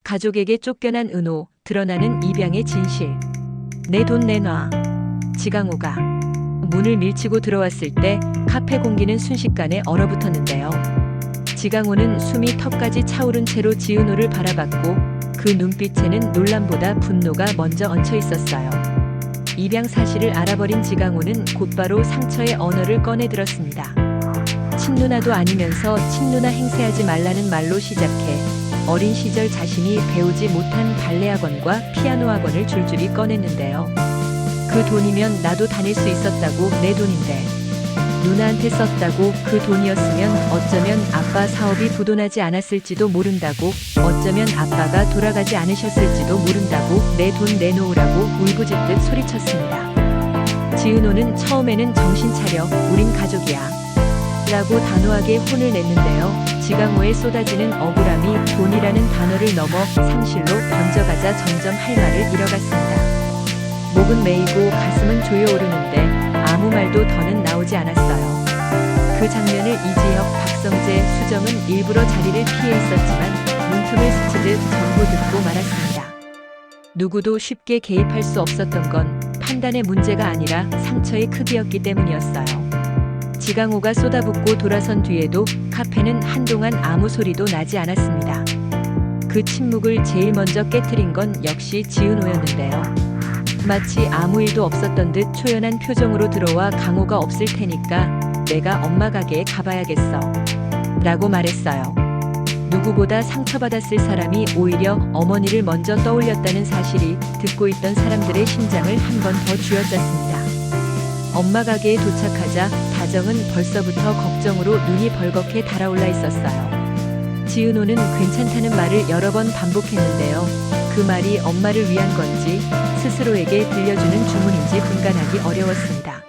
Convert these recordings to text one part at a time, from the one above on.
가족에게 쫓겨난 은호, 드러나는 입양의 진실. 내 돈 내놔. 지강호가 문을 밀치고 들어왔을 때 카페 공기는 순식간에 얼어붙었는데요. 지강호는 숨이 턱까지 차오른 채로 지은호를 바라봤고 그 눈빛에는 놀람보다 분노가 먼저 얹혀 있었어요. 입양 사실을 알아버린 지강호는 곧바로 상처의 언어를 꺼내들었습니다. 친누나도 아니면서 친누나 행세하지 말라는 말로 시작해 어린 시절 자신이 배우지 못한 발레 학원과 피아노 학원을 줄줄이 꺼냈는데요. 그 돈이면 나도 다닐 수 있었다고. 내 돈인데 누나한테 썼다고. 그 돈이었으면 어쩌면 아빠 사업이 부도나지 않았을지도 모른다고. 어쩌면 아빠가 돌아가지 않으셨을지도 모른다고. 내 돈 내놓으라고 울부짖듯 소리쳤습니다. 지은호는 처음에는 정신 차려. 우린 가족이야. 라고 단호하게 혼을 냈는데요. 지강호에 쏟아지는 억울함이 돈이라는 단어를 넘어 상실로 번져가자 점점 할 말을 잃어갔습니다. 목은 메이고 가슴은 조여오르는데 아무 말도 더는 나오지 않았어요. 그 장면을 이지혁, 박성재, 수정은 일부러 자리를 피해 있었지만 문틈을 스치듯 전부 듣고 말았습니다. 누구도 쉽게 개입할 수 없었던 건 판단의 문제가 아니라 상처의 크기였기 때문이었어요. 지강호가 쏟아붓고 돌아선 뒤에도 카페는 한동안 아무 소리도 나지 않았습니다. 그 침묵을 제일 먼저 깨트린 건 역시 지은호였는데요. 마치 아무 일도 없었던 듯 초연한 표정으로 들어와 강호가 없을 테니까 내가 엄마 가게에 가봐야겠어. 라고 말했어요. 누구보다 상처받았을 사람이 오히려 어머니를 먼저 떠올렸다는 사실이 듣고 있던 사람들의 심장을 한 번 더 쥐어짰습니다. 엄마 가게에 도착하자 다정은 벌써부터 걱정으로 눈이 벌겋게 달아올라 있었어요. 지은호는 괜찮다는 말을 여러 번 반복했는데요. 그 말이 엄마를 위한 건지 스스로에게 들려주는 주문인지 분간하기 어려웠습니다.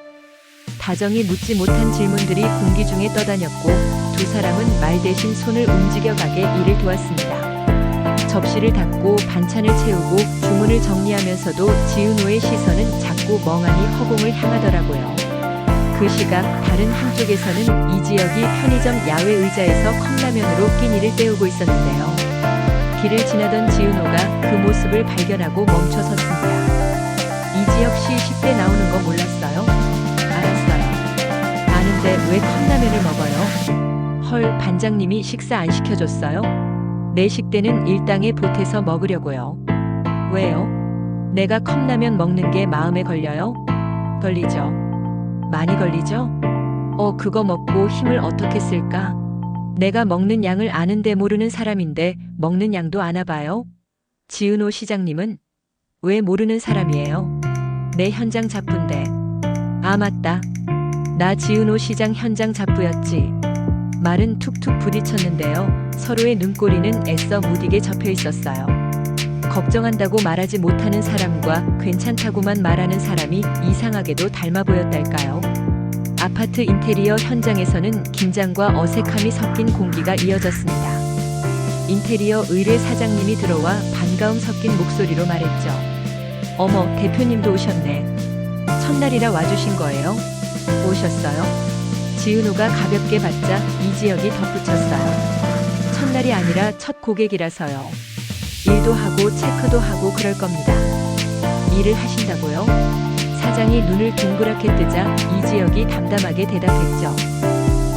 다정이 묻지 못한 질문들이 공기 중에 떠다녔고 두 사람은 말 대신 손을 움직여가게 일을 도왔습니다. 접시를 닫고 반찬을 채우고 주문을 정리하면서도 지은호의 시선은 자꾸 멍하니 허공을 향하더라고요. 그 시각 다른 한쪽에서는 이지혁이 편의점 야외 의자에서 컵라면으로 끼니를 때우고 있었는데요. 길을 지나던 지은호가 그 모습을 발견하고 멈춰섰습니다. 이지혁 씨 10대 나오는 거 몰랐어요? 알았어요. 아는데 왜 컵라면을 먹어요? 헐, 반장님이 식사 안 시켜줬어요? 내 식대는 일당에 보태서 먹으려고요. 왜요? 내가 컵라면 먹는 게 마음에 걸려요? 걸리죠. 많이 걸리죠? 그거 먹고 힘을 어떻게 쓸까? 내가 먹는 양을 아는데 모르는 사람인데 먹는 양도 아나 봐요? 지은호 시장님은 왜 모르는 사람이에요? 내 현장 잡부인데. 아 맞다. 나 지은호 시장 현장 잡부였지. 말은 툭툭 부딪혔는데요. 서로의 눈꼬리는 애써 무디게 접혀 있었어요. 걱정한다고 말하지 못하는 사람과 괜찮다고만 말하는 사람이 이상하게도 닮아 보였달까요? 아파트 인테리어 현장에서는 긴장과 어색함이 섞인 공기가 이어졌습니다. 인테리어 의뢰 사장님이 들어와 반가움 섞인 목소리로 말했죠. 어머, 대표님도 오셨네. 첫날이라 와주신 거예요? 오셨어요? 지은호가 가볍게 받자 이지혁이 덧붙였어요. 첫날이 아니라 첫 고객이라서요. 일도 하고 체크도 하고 그럴 겁니다. 일을 하신다고요? 사장이 눈을 동그랗게 뜨자 이지혁이 담담하게 대답했죠.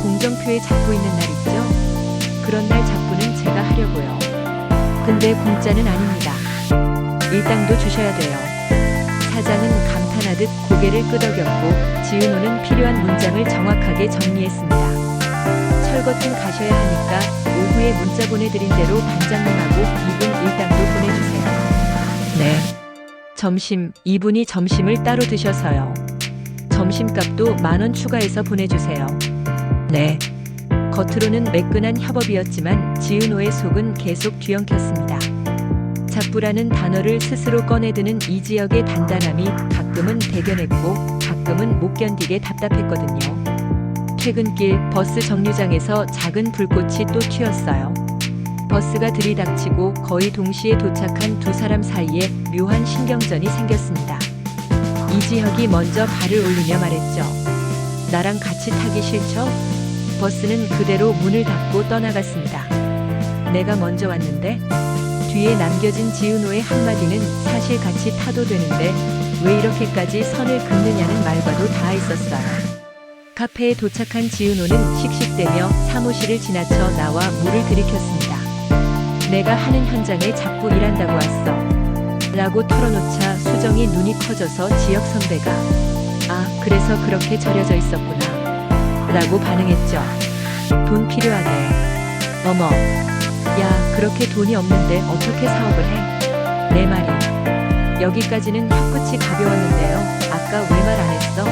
공정표에 잡고 있는 날 있죠? 그런 날 잡고는 제가 하려고요. 근데 공짜는 아닙니다. 일당도 주셔야 돼요. 사장은 감탄하듯 고개를 끄덕였고 지은호는 필요한 문장을 정확하게 정리했습니다. 철거팀 가셔야 하니까 오후에 문자 보내드린 대로 반장님하고 2분 일당도 보내주세요. 네. 점심, 이분이 점심을 따로 드셔서요. 점심값도 10,000원 추가해서 보내주세요. 네. 겉으로는 매끈한 협업이었지만 지은호의 속은 계속 뒤엉켰습니다. 잡부라는 단어를 스스로 꺼내드는 이지혁의 단단함이 가끔은 대견했고 가끔은 못 견디게 답답했거든요. 퇴근길 버스 정류장에서 작은 불꽃이 또 튀었어요. 버스가 들이닥치고 거의 동시에 도착한 두 사람 사이에 묘한 신경전이 생겼습니다. 이지혁이 먼저 발을 올리며 말했죠. 나랑 같이 타기 싫죠? 버스는 그대로 문을 닫고 떠나갔습니다. 내가 먼저 왔는데? 뒤에 남겨진 지은호의 한마디는 사실 같이 타도 되는데 왜 이렇게까지 선을 긋느냐는 말과도 닿아 있었어요. 카페에 도착한 지은호는 씩씩대며 사무실을 지나쳐 나와 물을 들이켰습니다. 내가 하는 현장에 자꾸 일한다고 왔어. 라고 털어놓자 수정이 눈이 커져서 지역 선배가 아, 그래서 그렇게 절여져 있었구나. 라고 반응했죠. 돈 필요하대. 어머. 야, 그렇게 돈이 없는데 어떻게 사업을 해? 내 말이. 여기까지는 혀끝이 가벼웠는데요. 아까 왜 말 안 했어?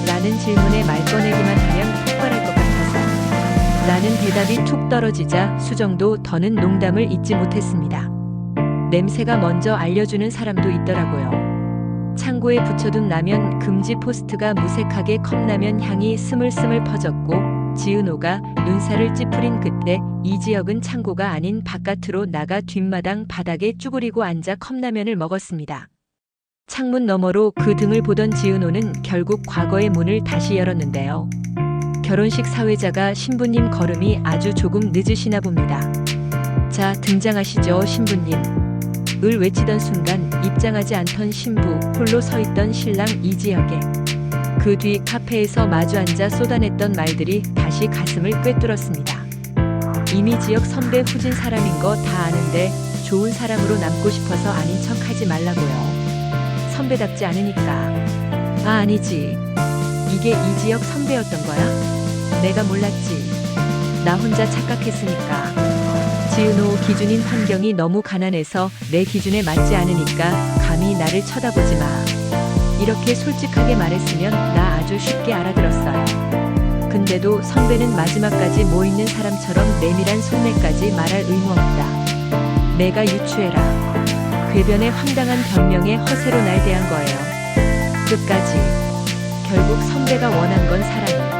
라는 질문에 말 꺼내기만 하면 폭발할 것 같아서. 라는 대답이 툭 떨어지자 수정도 더는 농담을 잊지 못했습니다. 냄새가 먼저 알려주는 사람도 있더라고요. 창고에 붙여둔 라면 금지 포스트가 무색하게 컵라면 향이 스물스물 퍼졌고 지은호가 눈살을 찌푸린 그때 이 지역은 창고가 아닌 바깥으로 나가 뒷마당 바닥에 쭈그리고 앉아 컵라면을 먹었습니다. 창문 너머로 그 등을 보던 지은호는 결국 과거의 문을 다시 열었는데요. 결혼식 사회자가 신부님 걸음이 아주 조금 늦으시나 봅니다. 자, 등장하시죠, 신부님. 을 외치던 순간 입장하지 않던 신부, 홀로 서 있던 신랑 이지혁에 그 뒤 카페에서 마주 앉아 쏟아냈던 말들이 다시 가슴을 꿰뚫었습니다. 이미 지역 선배 후진 사람인 거 다 아는데 좋은 사람으로 남고 싶어서 아닌 척 하지 말라고요. 선배답지 않으니까. 아, 아니지. 이게 이지혁 선배였던 거야? 내가 몰랐지. 나 혼자 착각했으니까. 지은호 기준인 환경이 너무 가난해서 내 기준에 맞지 않으니까 감히 나를 쳐다보지 마. 이렇게 솔직하게 말했으면 나 아주 쉽게 알아들었어요. 근데도 선배는 마지막까지 뭐 있는 사람처럼 내밀한 속내까지 말할 의무 없다. 내가 유추해라. 궤변의 황당한 변명에 허세로 날 대한 거예요. 끝까지. 결국 선배가 원한 건 사랑이.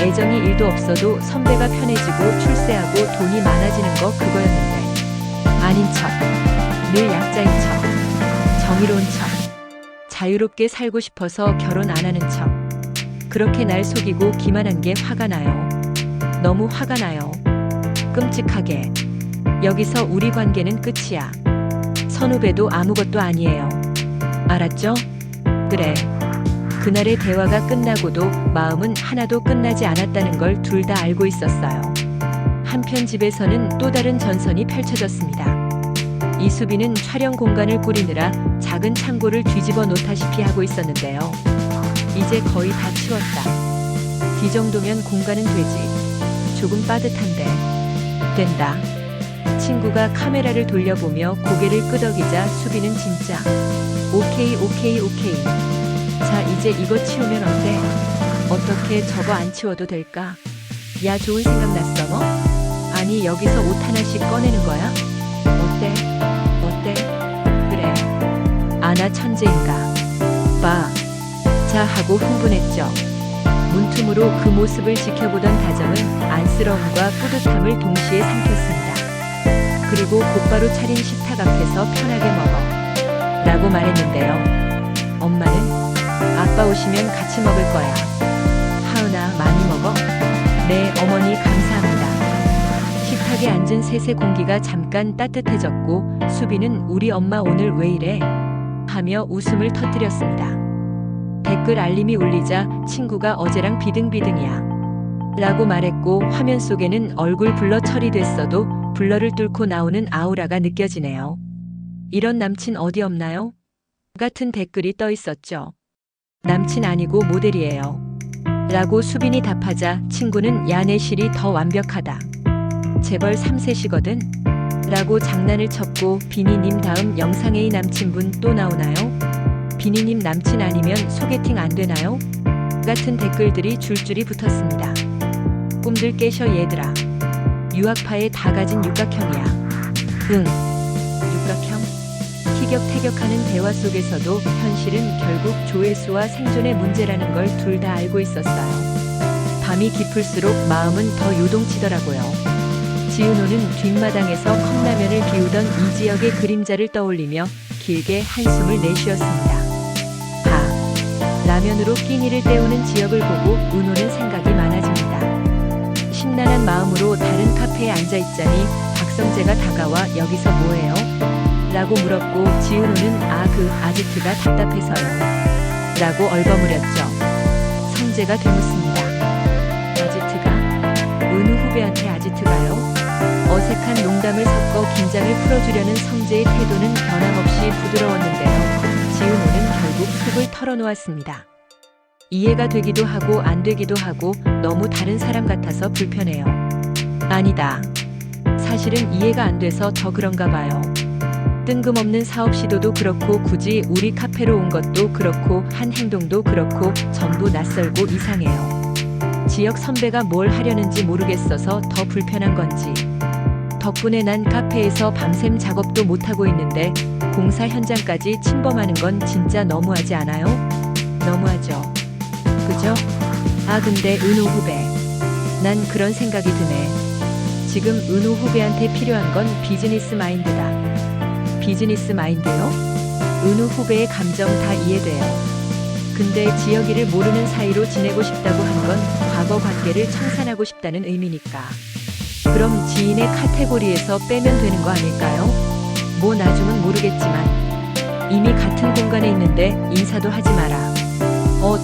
애정이 1도 없어도 선배가 편해지고 출세하고 돈이 많아지는 거 그거였는데. 아닌 척. 늘 약자인 척. 정의로운 척. 자유롭게 살고 싶어서 결혼 안 하는 척. 그렇게 날 속이고 기만한 게 화가 나요. 너무 화가 나요. 끔찍하게. 여기서 우리 관계는 끝이야. 선후배도 아무것도 아니에요. 알았죠? 그래. 그날의 대화가 끝나고도 마음은 하나도 끝나지 않았다는 걸 둘 다 알고 있었어요. 한편 집에서는 또 다른 전선이 펼쳐졌습니다. 이수빈은 촬영 공간을 꾸리느라 작은 창고를 뒤집어 놓다시피 하고 있었는데요. 이제 거의 다 치웠다. 이 정도면 공간은 되지. 조금 빠듯한데. 된다. 친구가 카메라를 돌려보며 고개를 끄덕이자 수빈은 진짜. 오케이. 자, 이제 이거 치우면 어때? 어떻게 저거 안 치워도 될까? 야, 좋은 생각 났어 뭐? 아니, 여기서 옷 하나씩 꺼내는 거야? 어때? 그래. 아, 나 천재인가? 봐. 자 하고 흥분했죠. 문틈으로 그 모습을 지켜보던 다정은 안쓰러움과 뿌듯함을 동시에 삼켰습니다. 그리고 곧바로 차린 식탁 앞에서 편하게 먹어. 라고 말했는데요. 엄마는? 아빠 오시면 같이 먹을 거야. 하은아, 많이 먹어? 네, 어머니 감사합니다. 식탁에 앉은 셋의 공기가 잠깐 따뜻해졌고 수빈은 우리 엄마 오늘 왜 이래? 하며 웃음을 터뜨렸습니다. 댓글 알림이 울리자 친구가 어제랑 비등비등이야. 라고 말했고 화면 속에는 얼굴 블러 처리됐어도 블러를 뚫고 나오는 아우라가 느껴지네요. 이런 남친 어디 없나요? 같은 댓글이 떠 있었죠. 남친 아니고 모델이에요. 라고 수빈이 답하자 친구는 야, 내 실이 더 완벽하다. 재벌 3세시거든? 라고 장난을 쳤고 비니님 다음 영상의 남친분 또 나오나요? 비니님 남친 아니면 소개팅 안 되나요? 같은 댓글들이 줄줄이 붙었습니다. 꿈들 깨셔 얘들아. 유학파에 다 가진 육각형이야. 응. 육각형? 티격태격하는 대화 속에서도 현실은 결국 조회수와 생존의 문제라는 걸 둘 다 알고 있었어요. 밤이 깊을수록 마음은 더 요동치더라고요. 지은호는 뒷마당에서 컵라면을 비우던 이지혁의 그림자를 떠올리며 길게 한숨을 내쉬었습니다. 라면으로 끼니를 때우는 지역을 보고 은호는 생각이 많아집니다. 심란한 마음으로 다른 카페에 앉아있자니 박성재가 다가와 여기서 뭐해요? 라고 물었고 지은호는 그 아지트가 답답해서요. 라고 얼버무렸죠. 성재가 되묻습니다. 아지트가? 은우 후배한테 아지트가요? 어색한 농담을 섞어 긴장을 풀어주려는 성재의 태도는 변함없이 부드러웠는데요. 지은호는 결국 속을 털어놓았습니다. 이해가 되기도 하고 안 되기도 하고 너무 다른 사람 같아서 불편해요. 아니다. 사실은 이해가 안 돼서 더 그런가 봐요. 뜬금없는 사업 시도도 그렇고 굳이 우리 카페로 온 것도 그렇고 한 행동도 그렇고 전부 낯설고 이상해요. 지역 선배가 뭘 하려는지 모르겠어서 더 불편한 건지. 덕분에 난 카페에서 밤샘 작업도 못하고 있는데 공사 현장까지 침범하는 건 진짜 너무하지 않아요? 너무하죠. 그죠? 근데 은우 후배. 난 그런 생각이 드네. 지금 은우 후배한테 필요한 건 비즈니스 마인드다. 비즈니스 마인드요? 은우 후배의 감정 다 이해돼요. 근데 지역이를 모르는 사이로 지내고 싶다고 한 건 과거 관계를 청산하고 싶다는 의미니까. 그럼 지인의 카테고리에서 빼면 되는 거 아닐까요? 뭐 나중은 모르겠지만 이미 같은 공간에 있는데 인사도 하지 마라.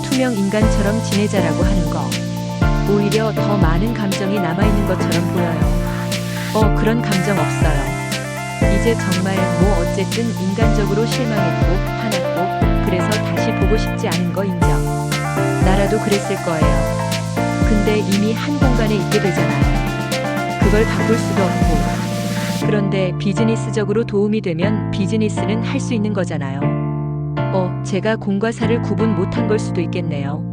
투명 인간처럼 지내자라고 하는 거. 오히려 더 많은 감정이 남아있는 것처럼 보여요. 그런 감정 없어요. 이제 정말 뭐 어쨌든 인간적으로 실망했고 화났고 그래서 다시 보고 싶지 않은 거 인정. 나라도 그랬을 거예요. 근데 이미 한 공간에 있게 되잖아요. 그걸 바꿀 수도 없고. 그런데 비즈니스적으로 도움이 되면 비즈니스는 할 수 있는 거잖아요. 제가 공과 사를 구분 못한 걸 수도 있겠네요.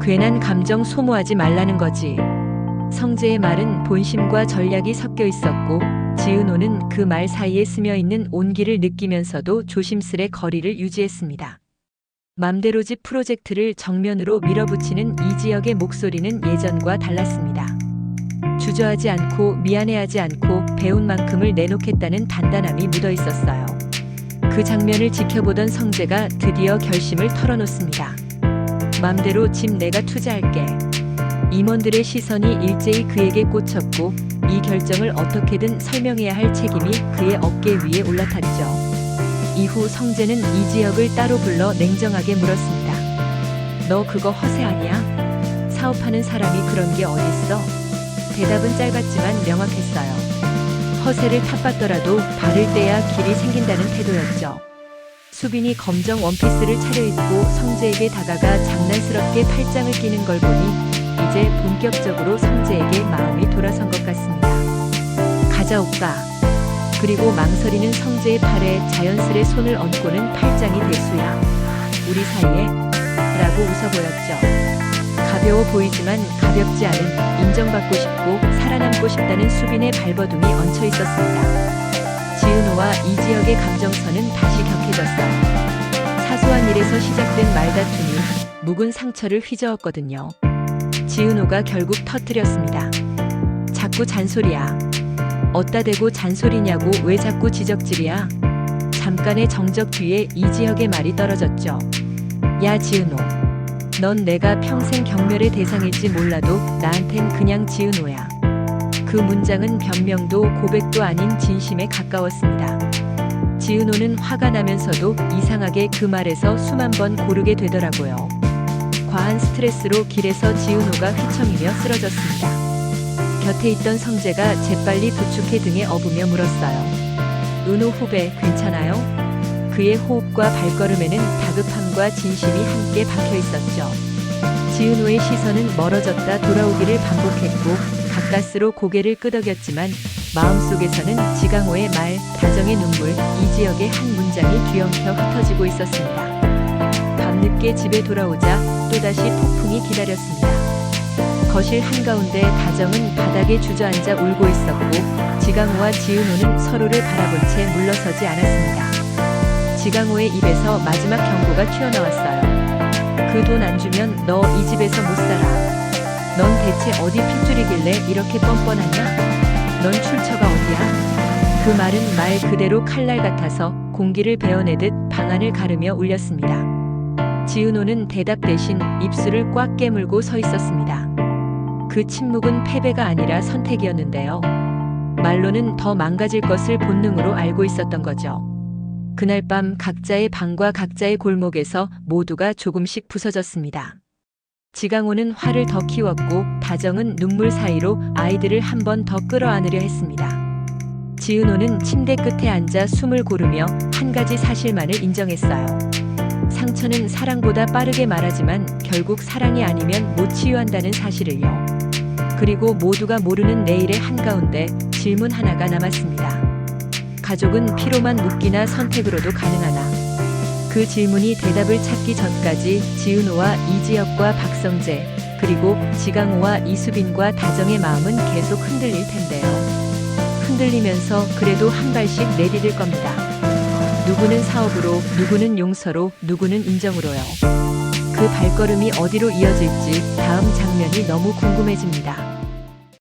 괜한 감정 소모하지 말라는 거지. 성재의 말은 본심과 전략이 섞여 있었고 지은호는 그 말 사이에 스며 있는 온기를 느끼면서도 조심스레 거리를 유지했습니다. 맘대로집 프로젝트를 정면으로 밀어붙이는 이지혁의 목소리는 예전과 달랐습니다. 주저하지 않고 미안해하지 않고 배운 만큼을 내놓겠다는 단단함이 묻어 있었어요. 그 장면을 지켜보던 성재가 드디어 결심을 털어놓습니다. 맘대로 집 내가 투자할게. 임원들의 시선이 일제히 그에게 꽂혔고 이 결정을 어떻게든 설명해야 할 책임이 그의 어깨 위에 올라탔죠. 이후 성재는 이지혁을 따로 불러 냉정하게 물었습니다. 너 그거 허세 아니야? 사업하는 사람이 그런 게 어딨어? 대답은 짧았지만 명확했어요. 허세를 탓받더라도 바를 떼야 길이 생긴다는 태도였죠. 수빈이 검정 원피스를 차려입고 성재에게 다가가 장난스럽게 팔짱을 끼는 걸 보니 이제 본격적으로 성재에게 마음이 돌아선 것 같습니다. 가자 오빠. 그리고 망설이는 성재의 팔에 자연스레 손을 얹고는 팔짱이 대수야. 우리 사이에? 라고 웃어보였죠. 가벼워 보이지만 가볍지 않은 인정받고 싶고 살아남고 싶다는 수빈의 발버둥이 얹혀 있었습니다. 지은호와 이지혁의 감정선은 다시 격해졌어요. 사소한 일에서 시작된 말다툼이 묵은 상처를 휘저었거든요. 지은호가 결국 터뜨렸습니다. 자꾸 잔소리야. 어따 대고 잔소리냐고 왜 자꾸 지적질이야? 잠깐의 정적 뒤에 이지혁의 말이 떨어졌죠. 야 지은호. 넌 내가 평생 경멸의 대상일지 몰라도 나한텐 그냥 지은호야. 그 문장은 변명도 고백도 아닌 진심에 가까웠습니다. 지은호는 화가 나면서도 이상하게 그 말에서 숨 한 번 고르게 되더라고요. 과한 스트레스로 길에서 지은호가 휘청이며 쓰러졌습니다. 곁에 있던 성재가 재빨리 부축해 등에 업으며 물었어요. 은호 후배 괜찮아요? 그의 호흡과 발걸음에는 다급함과 진심이 함께 박혀 있었죠. 지은호의 시선은 멀어졌다 돌아오기를 반복했고 가까스로 고개를 끄덕였지만 마음속에서는 지강호의 말, 다정의 눈물, 이지혁의 한 문장이 뒤엉켜 흩어지고 있었습니다. 밤늦게 집에 돌아오자 또다시 폭풍이 기다렸습니다. 거실 한가운데 다정은 바닥에 주저앉아 울고 있었고 지강호와 지은호는 서로를 바라본 채 물러서지 않았습니다. 지강호의 입에서 마지막 경고가 튀어나왔어요. 그 돈 안 주면 너 이 집에서 못 살아. 넌 대체 어디 핏줄이길래 이렇게 뻔뻔하냐? 넌 출처가 어디야? 그 말은 말 그대로 칼날 같아서 공기를 베어내듯 방안을 가르며 울렸습니다. 지은호는 대답 대신 입술을 꽉 깨물고 서 있었습니다. 그 침묵은 패배가 아니라 선택이었는데요. 말로는 더 망가질 것을 본능으로 알고 있었던 거죠. 그날 밤 각자의 방과 각자의 골목에서 모두가 조금씩 부서졌습니다. 지강호는 화를 더 키웠고 다정은 눈물 사이로 아이들을 한 번 더 끌어안으려 했습니다. 지은호는 침대 끝에 앉아 숨을 고르며 한 가지 사실만을 인정했어요. 상처는 사랑보다 빠르게 말하지만 결국 사랑이 아니면 못 치유한다는 사실을요. 그리고 모두가 모르는 내일의 한가운데 질문 하나가 남았습니다. 가족은 피로만 묶이나 선택으로도 가능하나? 그 질문이 대답을 찾기 전까지 지은호와 이지혁과 박성재, 그리고 지강호와 이수빈과 다정의 마음은 계속 흔들릴 텐데요. 흔들리면서 그래도 한 발씩 내디딜 겁니다. 누구는 사업으로, 누구는 용서로, 누구는 인정으로요. 그 발걸음이 어디로 이어질지 다음 장면이 너무 궁금해집니다.